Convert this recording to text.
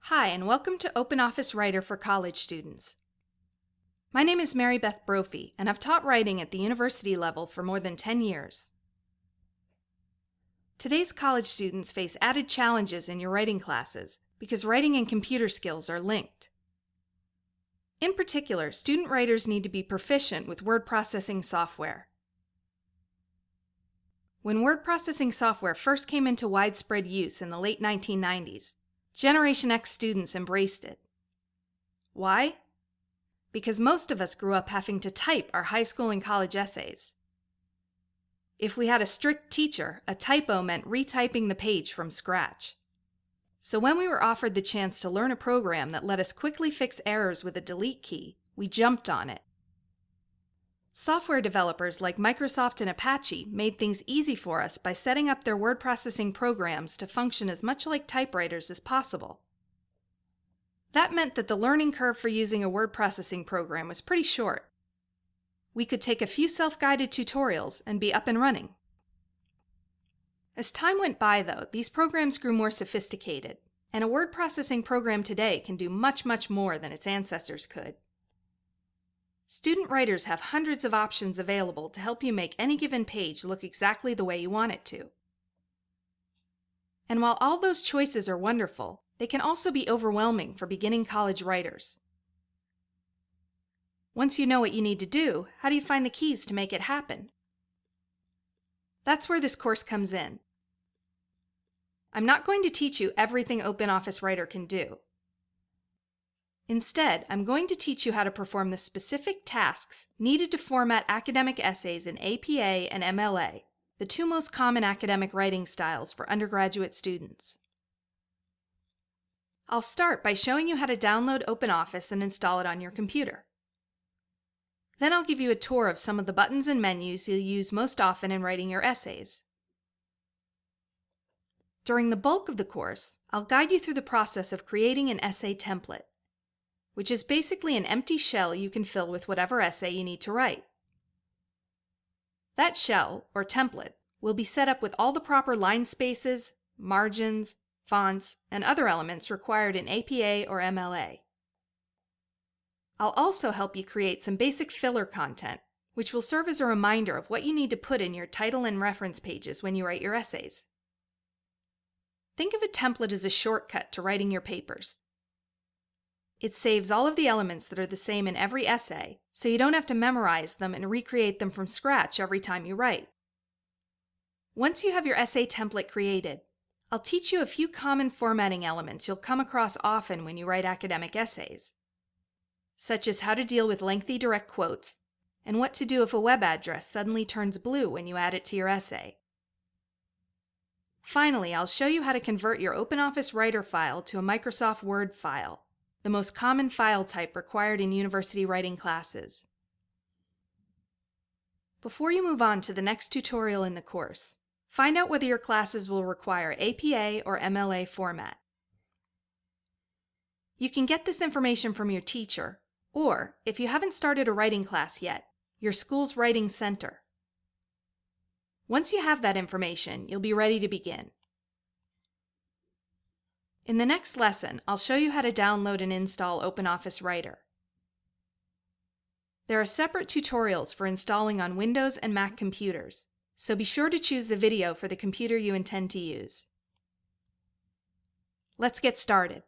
Hi, and welcome to OpenOffice Writer for college students. My name is Mary Beth Brophy, and I've taught writing at the university level for more than 10 years. Today's college students face added challenges in your writing classes because writing and computer skills are linked. In particular, student writers need to be proficient with word processing software. When word processing software first came into widespread use in the late 1990s, Generation X students embraced it. Why? Because most of us grew up having to type our high school and college essays. If we had a strict teacher, a typo meant retyping the page from scratch. So when we were offered the chance to learn a program that let us quickly fix errors with a delete key, we jumped on it. Software developers like Microsoft and Apache made things easy for us by setting up their word processing programs to function as much like typewriters as possible. That meant that the learning curve for using a word processing program was pretty short. We could take a few self-guided tutorials and be up and running. As time went by, though, these programs grew more sophisticated, and a word processing program today can do much more than its ancestors could. Student writers have hundreds of options available to help you make any given page look exactly the way you want it to. And while all those choices are wonderful, they can also be overwhelming for beginning college writers. Once you know what you need to do, how do you find the keys to make it happen? That's where this course comes in. I'm not going to teach you everything OpenOffice Writer can do. Instead, I'm going to teach you how to perform the specific tasks needed to format academic essays in APA and MLA, the two most common academic writing styles for undergraduate students. I'll start by showing you how to download OpenOffice and install it on your computer. Then I'll give you a tour of some of the buttons and menus you'll use most often in writing your essays. During the bulk of the course, I'll guide you through the process of creating an essay template, which is basically an empty shell you can fill with whatever essay you need to write. That shell, or template, will be set up with all the proper line spaces, margins, fonts, and other elements required in APA or MLA. I'll also help you create some basic filler content, which will serve as a reminder of what you need to put in your title and reference pages when you write your essays. Think of a template as a shortcut to writing your papers. It saves all of the elements that are the same in every essay, so you don't have to memorize them and recreate them from scratch every time you write. Once you have your essay template created, I'll teach you a few common formatting elements you'll come across often when you write academic essays, such as how to deal with lengthy direct quotes and what to do if a web address suddenly turns blue when you add it to your essay. Finally, I'll show you how to convert your OpenOffice Writer file to a Microsoft Word file, the most common file type required in university writing classes. Before you move on to the next tutorial in the course, find out whether your classes will require APA or MLA format. You can get this information from your teacher, or, if you haven't started a writing class yet, your school's writing center. Once you have that information, you'll be ready to begin. In the next lesson, I'll show you how to download and install OpenOffice Writer. There are separate tutorials for installing on Windows and Mac computers, so be sure to choose the video for the computer you intend to use. Let's get started.